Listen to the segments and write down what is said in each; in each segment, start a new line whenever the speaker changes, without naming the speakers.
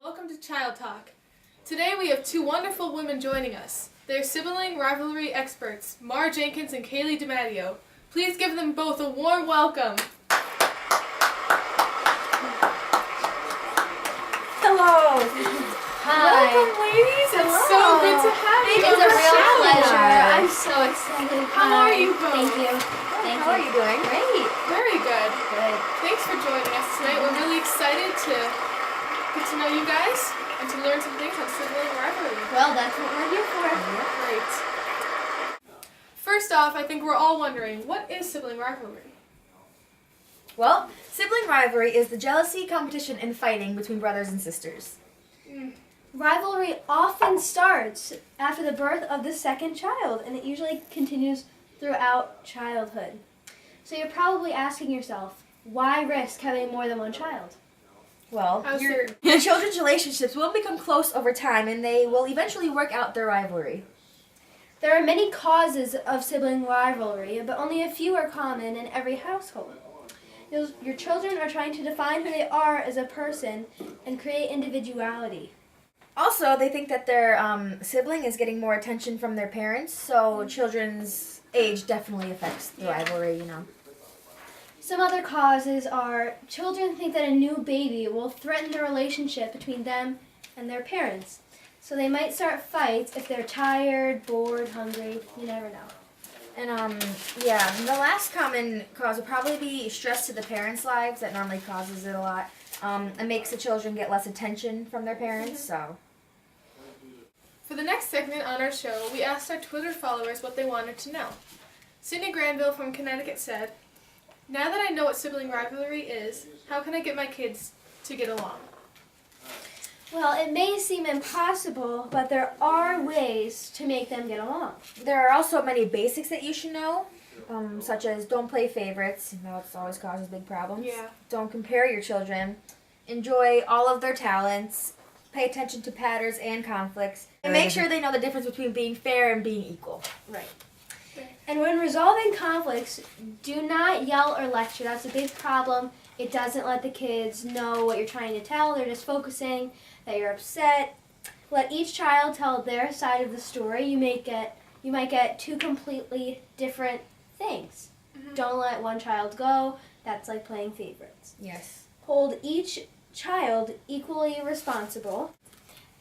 Welcome to Child Talk. Today we have two wonderful women joining us. They're sibling rivalry experts, Mara Jenkins and Kaylee DiMatteo. Please give them both a warm welcome.
Hello.
Hi.
Welcome, ladies. It's so good to have you.
It's a real pleasure.
Hi.
I'm so excited.
How are you both?
Thank you.
How are you doing?
Great.
Very good.
Good.
Thanks for joining us tonight. We're really excited to get to know you guys and to learn some things on sibling rivalry.
Well, that's what we're here for.
Great. First off, I think we're all wondering, what is sibling rivalry?
Well, sibling rivalry is the jealousy, competition, and fighting between brothers and sisters.
Rivalry often starts after the birth of the second child, and it usually continues throughout childhood. So you're probably asking yourself, why risk having more than one child?
Well,
How's
your children's relationships will become close over time, and they will eventually work out their rivalry.
There are many causes of sibling rivalry, but only a few are common in every household. Your children are trying to define who they are as a person and create individuality.
Also, they think that their sibling is getting more attention from their parents, so children's age definitely affects the rivalry, you know.
Some other causes are children think that a new baby will threaten the relationship between them and their parents. So they might start fights if they're tired, bored, hungry. You never know.
And, the last common cause would probably be stress to the parents' lives. That normally causes it a lot. It makes the children get less attention from their parents, so.
For the next segment on our show, we asked our Twitter followers what they wanted to know. Sydney Granville from Connecticut said, "Now that I know what sibling rivalry is, how can I get my kids to get along?"
Well, it may seem impossible, but there are ways to make them get along.
There are also many basics that you should know, such as don't play favorites. You know, it always causes big problems.
Yeah.
Don't compare your children. Enjoy all of their talents. Pay attention to patterns and conflicts. And make sure they know the difference between being fair and being equal.
Right. And when resolving conflicts, do not yell or lecture. That's a big problem. It doesn't let the kids know what you're trying to tell. They're just focusing that you're upset. Let each child tell their side of the story. You might get two completely different things. Don't let one child go. That's like playing favorites.
Yes.
Hold each child equally responsible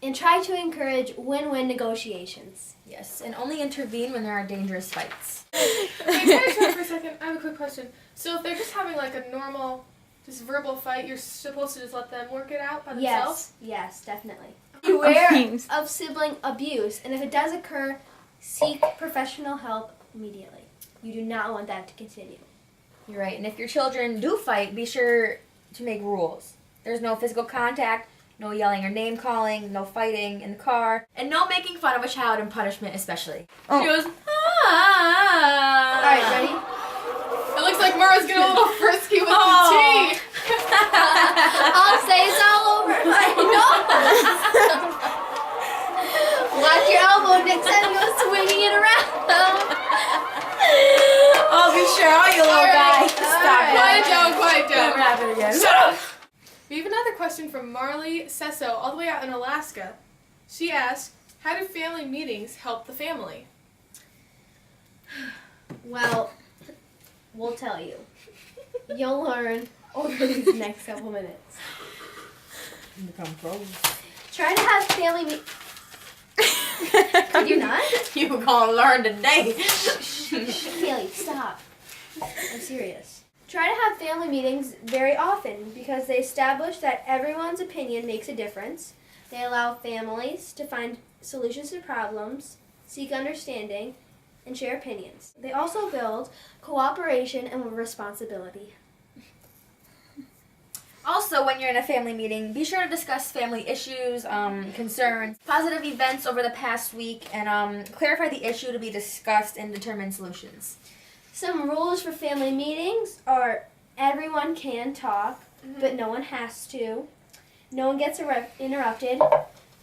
and try to encourage win-win negotiations.
Yes, and only intervene when there are dangerous fights.
Hey, can I interrupt for a second? I have a quick question. So if they're just having like a normal, just verbal fight, you're supposed to just let them work it out by themselves?
Yes, definitely. Beware of sibling abuse, and if it does occur, seek professional help immediately. You do not want that to continue.
You're right, and if your children do fight, be sure to make rules. There's no physical contact, no yelling or name calling, no fighting in the car, and no making fun of a child in punishment especially. She goes,
All right, ready?
It looks like Mara's getting a little frisky with the tea.
I'll say it's all over my nose. Watch your elbow next time you go swinging it around.
Oh, be sure, all you little guy. Stop it.
Quiet down, quiet
Don't
down.
happen again.
Shut up! We have another question from Marley Sesso, all the way out in Alaska. She asked, how do family meetings help the family?
Well, we'll tell you. You'll learn over these next couple minutes.
Become pros.
Try to have family Could you not?
You were gonna learn today.
Kaylee, stop. I'm serious. Try to have family meetings very often because they establish that everyone's opinion makes a difference. They allow families to find solutions to problems, seek understanding, and share opinions. They also build cooperation and responsibility.
Also, when you're in a family meeting, be sure to discuss family issues, concerns, positive events over the past week, and clarify the issue to be discussed and determine solutions.
Some rules for family meetings are everyone can talk, but no one has to. No one gets interrupted.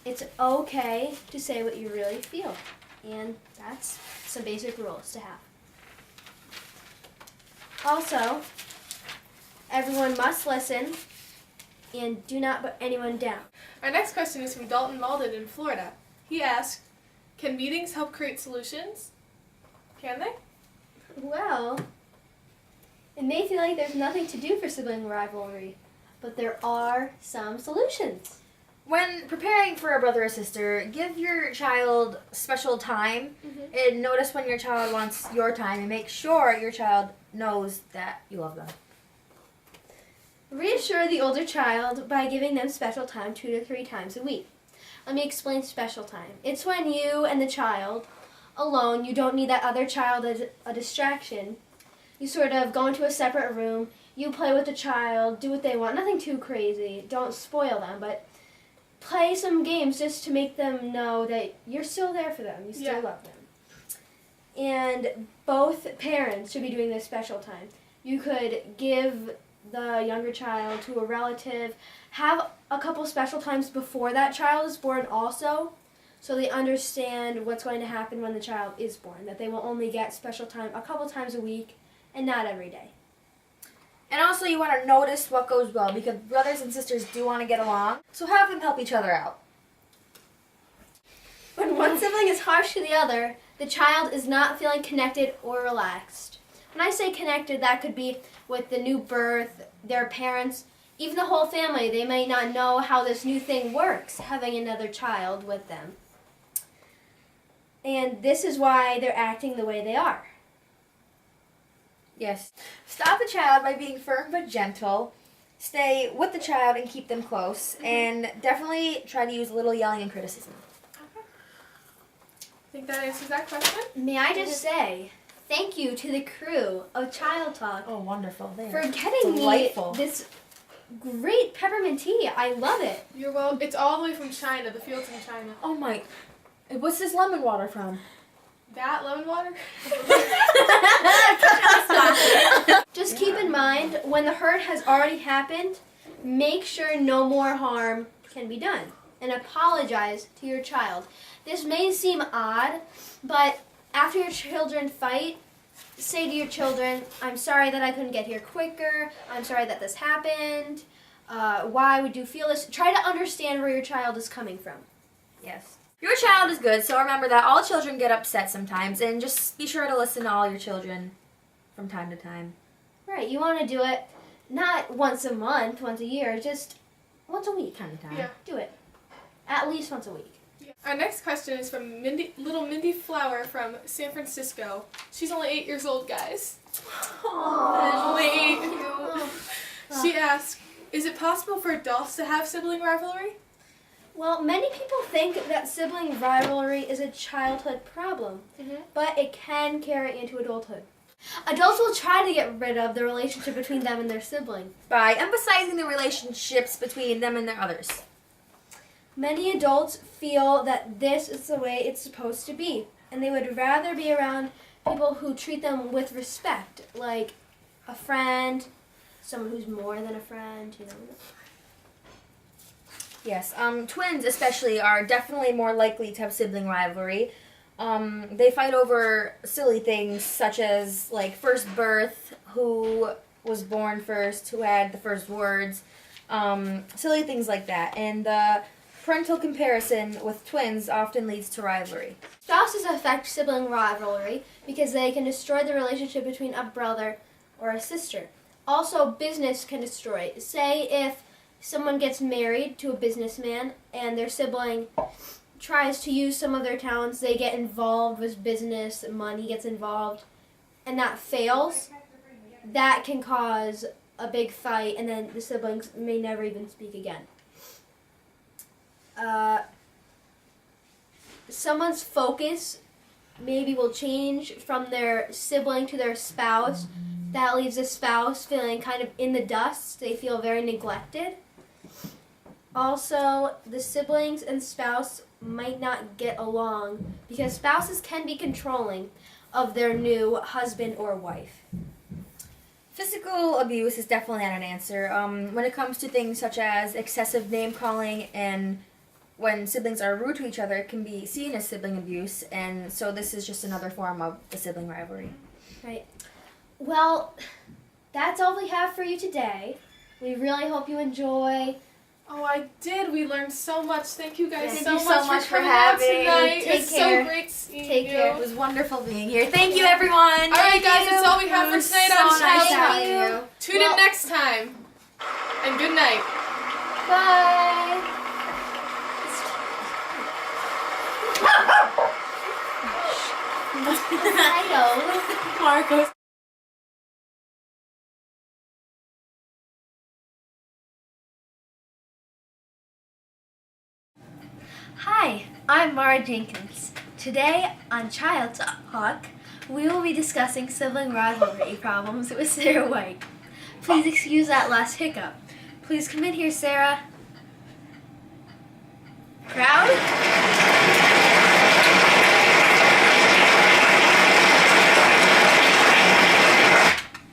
It's okay to say what you really feel. And that's some basic rules to have. Also, everyone must listen and do not put anyone down.
Our next question is from Dalton Malden in Florida. He asked, can meetings help create solutions? Can they?
Well, it may feel like there's nothing to do for sibling rivalry, but there are some solutions.
When preparing for a brother or sister, give your child special time and notice when your child wants your time and make sure your child knows that you love them.
Reassure the older child by giving them special time 2 to 3 times a week. Let me explain special time. It's when you and the child alone, you don't need that other child as a distraction. You sort of go into a separate room, you play with the child, do what they want, nothing too crazy, don't spoil them, but play some games just to make them know that you're still there for them, you still love them. And both parents should be doing this special time. You could give the younger child to a relative, have a couple special times before that child is born also, so they understand what's going to happen when the child is born, that they will only get special time a couple times a week and not every day.
And also you want to notice what goes well because brothers and sisters do want to get along, so have them help each other out.
When one sibling is harsh to the other, the child is not feeling connected or relaxed. When I say connected, that could be with the new birth, their parents, even the whole family. They may not know how this new thing works, having another child with them. And this is why they're acting the way they are.
Yes. Stop the child by being firm but gentle. Stay with the child and keep them close. And definitely try to use a little yelling and criticism.
Okay. I think that answers that question.
May I just say thank you to the crew of Child Talk
Oh, wonderful.
for getting
delightful.
me this great peppermint tea. I love it.
You're well. It's all the way from China. The field's in China.
Oh my. What's this lemon water from?
That lemon water?
Just keep in mind, when the hurt has already happened, make sure no more harm can be done. And apologize to your child. This may seem odd, but after your children fight, say to your children, I'm sorry that I couldn't get here quicker. I'm sorry that this happened. Why would you feel this? Try to understand where your child is coming from.
Yes. Your child is good, so remember that all children get upset sometimes, and just be sure to listen to all your children from time to time.
Right, you want to do it not once a month, once a year, just once a week.
Time to time.
Yeah.
Do it. At least once a week.
Our next question is from little Mindy Flower from San Francisco. She's only 8 years old, guys. Only 8. She asked, is it possible for adults to have sibling rivalry?
Well, many people think that sibling rivalry is a childhood problem, but it can carry into adulthood. Adults will try to get rid of the relationship between them and their sibling.
By emphasizing the relationships between them and their others.
Many adults feel that this is the way it's supposed to be, and they would rather be around people who treat them with respect, like a friend, someone who's more than a friend, you know.
Yes, twins especially are definitely more likely to have sibling rivalry. They fight over silly things such as like first birth, who was born first, who had the first words, silly things like that. And the parental comparison with twins often leads to rivalry.
Spouses affect sibling rivalry because they can destroy the relationship between a brother or a sister. Also, business can destroy. Say if someone gets married to a businessman and their sibling tries to use some of their talents, they get involved with business, money gets involved, and that fails, that can cause a big fight, and then the siblings may never even speak again. Someone's focus maybe will change from their sibling to their spouse. That leaves the spouse feeling kind of in the dust. They feel very neglected. Also, the siblings and spouse might not get along because spouses can be controlling of their new husband or wife.
Physical abuse is definitely not an answer. When it comes to things such as excessive name calling and when siblings are rude to each other, it can be seen as sibling abuse, and so this is just another form of the sibling rivalry.
Right. Well, that's all we have for you today. We really hope you enjoy.
Oh, I did. We learned so much. Thank you guys
Thank
so
you so much for
coming out
having.
tonight.
Take
It's
care.
so great seeing
Take
you.
care.
It was wonderful being here. Thank you, everyone.
All right, guys, that's all we have for tonight on
so nice
Child
having
Talk.
you.
Tune in next time. And good night.
Bye. I know.
Marcos.
Hi, I'm Mara Jenkins. Today on Child Talk, we will be discussing sibling rivalry problems with Sarah White. Please excuse that last hiccup. Please come in here, Sarah. Crowd?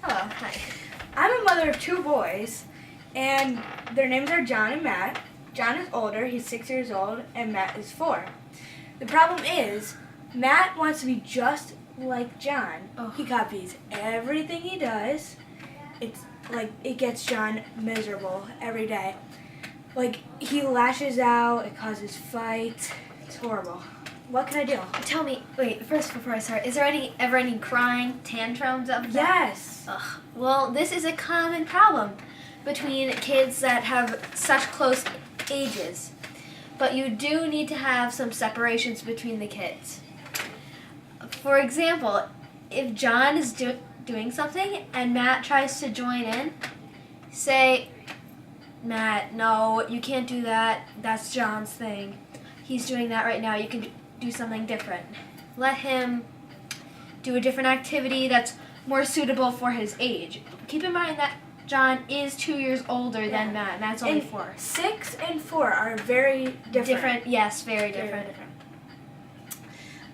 Hello, hi.
I'm a mother of 2 boys, and their names are John and Matt. John is older, he's 6 years old, and Matt is 4. The problem is, Matt wants to be just like John.
Oh.
He copies everything he does. It's like, it gets John miserable every day. Like, he lashes out, it causes fights. It's horrible. What can I do?
Tell me, wait, first before I start, is there ever any crying tantrums of that?
Yes.
Ugh. Well, this is a common problem between kids that have such close ages. But you do need to have some separations between the kids. For example, if John is doing something and Matt tries to join in, say, Matt, no, you can't do that. That's John's thing. He's doing that right now. You can do something different. Let him do a different activity that's more suitable for his age. Keep in mind that John is 2 years older than Matt. Matt's only
And
4.
6 and 4 are very different.
Yes, very
Very
different.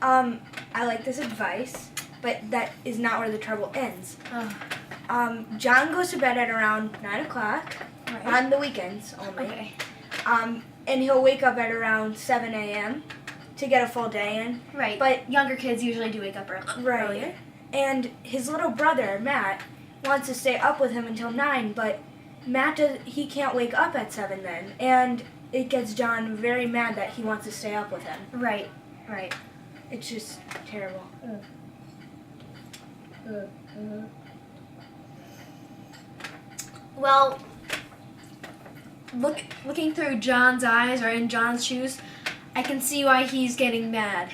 I like this advice, but that is not where the trouble ends.
Oh,
John goes to bed at around 9 o'clock
right.
on the weekends only.
Okay.
And he'll wake up at around 7 a.m. to get a full day in.
Right.
But-
younger kids usually do wake up earlier.
And his little brother, Matt, wants to stay up with him until 9, but he can't wake up at 7 then. And it gets John very mad that he wants to stay up with him.
Right. Right.
It's just terrible.
Well, looking through John's eyes or in John's shoes, I can see why he's getting mad.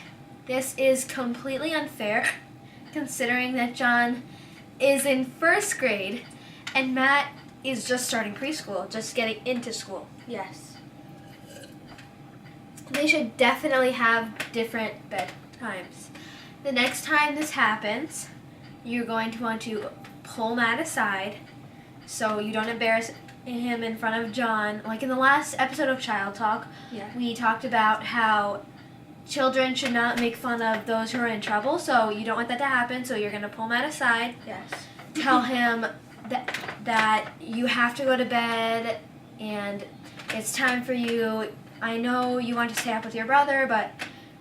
This is completely unfair, considering that John is in 1st grade and Matt is just starting preschool, just getting into school.
Yes.
They should definitely have different bedtimes. The next time this happens, you're going to want to pull Matt aside so you don't embarrass him in front of John. Like in the last episode of Child Talk,
Yeah.
we talked about how children should not make fun of those who are in trouble, so you don't want that to happen, so you're going to pull Matt aside,
Yes.
tell him that you have to go to bed and it's time for you. I know you want to stay up with your brother, but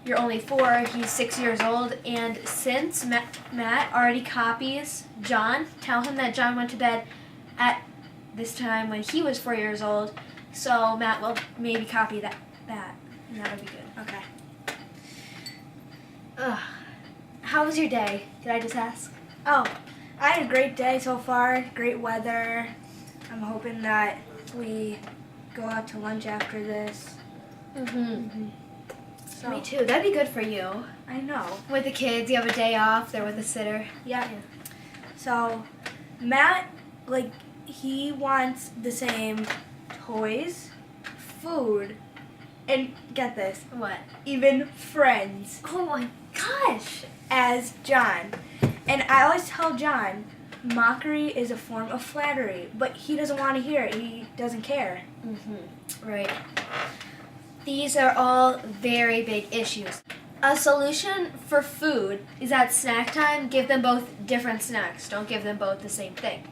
you're only 4, he's 6 years old, and since Matt already copies John, tell him that John went to bed at this time when he was 4 years old, so Matt will maybe copy that, and that would be good.
Okay.
Ugh. How was your day? Did I just ask?
Oh, I had a great day so far. Great weather. I'm hoping that we go out to lunch after this.
Mm-hmm.
So,
Me too. That'd be good for you.
I know.
With the kids, you have a day off. They're with a sitter.
Yeah. So, Matt, he wants the same toys, food, and get this,
What?
even friends
Oh my gosh!
as John. And I always tell John, mockery is a form of flattery, but he doesn't want to hear it. He doesn't care.
Mm-hmm. Right. These are all very big issues. A solution for food is at snack time, give them both different snacks. Don't give them both the same thing.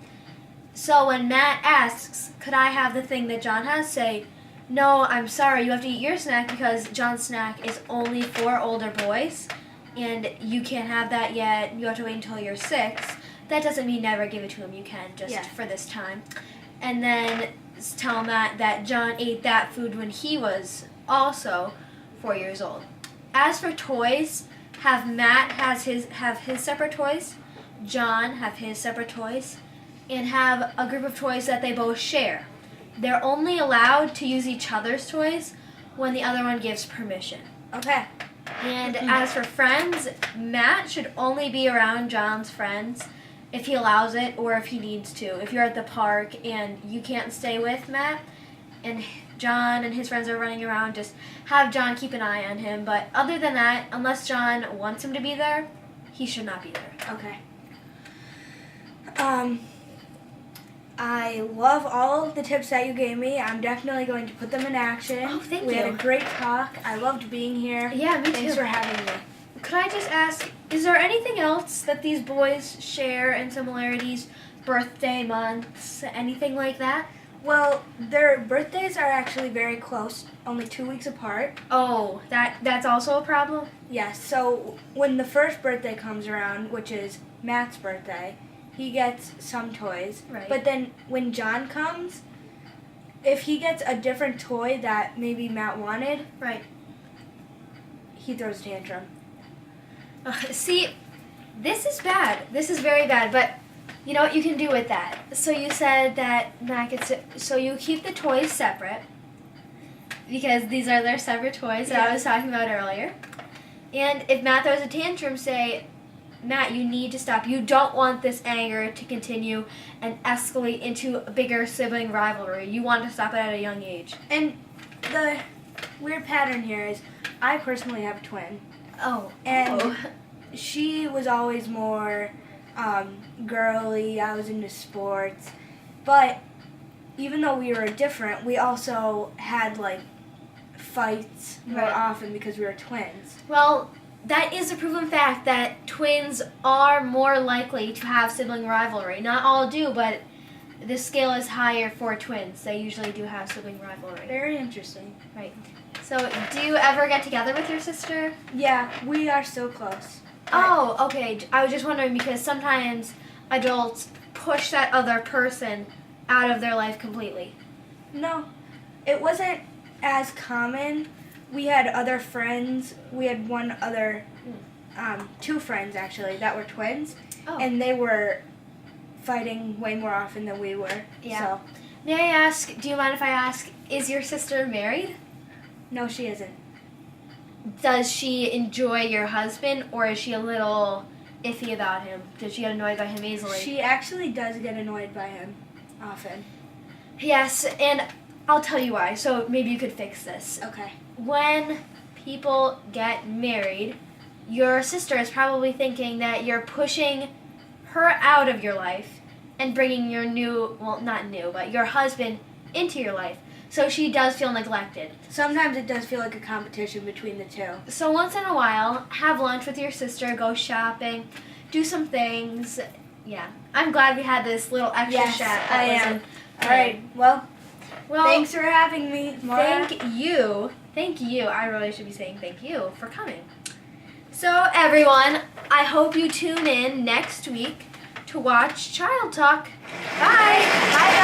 So when Matt asks, could I have the thing that John has, say, no, I'm sorry, you have to eat your snack because John's snack is only for older boys, and you can't have that yet. You have to wait until you're 6. That doesn't mean never give it to him. You can, just
Yeah.
for this time. and then tell Matt that John ate that food when he was also 4 years old. As for toys, have Matt have his separate toys, John have his separate toys, and have a group of toys that they both share. They're only allowed to use each other's toys when the other one gives permission.
Okay.
And as for friends, Matt should only be around John's friends if he allows it or if he needs to. If you're at the park and you can't stay with Matt and John and his friends are running around, just have John keep an eye on him. But other than that, unless John wants him to be there, he should not be there.
Okay. I love all of the tips that you gave me. I'm definitely going to put them in action.
Oh, thank
We
you.
had a great talk. I loved being here.
Yeah, me
Thanks
too.
for having me.
Could I just ask, is there anything else that these boys share in similarities? Birthday months, anything like that?
Well, their birthdays are actually very close, only 2 weeks apart.
Oh, that's also a problem?
Yes, so when the first birthday comes around, which is Matt's birthday, he gets some toys.
Right.
But then when John comes, if he gets a different toy that maybe Matt wanted,
Right.
he throws a tantrum.
See, this is bad. This is very bad, but you know what you can do with that? So you said that Matt gets it, so you keep the toys separate because these are their separate toys that I was talking about earlier. And if Matt throws a tantrum, say, Matt, you need to stop. You don't want this anger to continue and escalate into a bigger sibling rivalry. You want to stop it at a young age.
And the weird pattern here is I personally have a twin.
Oh.
And she was always more girly. I was into sports. But even though we were different, we also had like fights more
Right.
often because we were twins.
Well, that is a proven fact that twins are more likely to have sibling rivalry. Not all do, but the scale is higher for twins. They usually do have sibling rivalry.
Very interesting.
Right. So, do you ever get together with your sister?
Yeah, we are so close.
Oh, okay. I was just wondering because sometimes adults push that other person out of their life completely.
No, it wasn't as common. We had other friends. We had one other, two friends actually that were twins,
Oh.
and they were fighting way more often than we were.
Yeah.
So,
May I ask, do you mind if I ask, is your sister married?
no, she isn't.
Does she enjoy your husband, or is she a little iffy about him? Does she get annoyed by him easily?
She actually does get annoyed by him often.
Yes, and I'll tell you why, so maybe you could fix this.
Okay.
When people get married, your sister is probably thinking that you're pushing her out of your life and bringing your your husband into your life. So she does feel neglected.
Sometimes it does feel like a competition between the two.
So once in a while, have lunch with your sister, go shopping, do some things. Yeah. I'm glad we had this little extra
Yes,
chat.
I am. All right. Well,
Well,
thanks for having me, Maura.
Thank you. Thank you. I really should be saying thank you for coming. So, everyone, I hope you tune in next week to watch Child Talk. Bye.
Bye,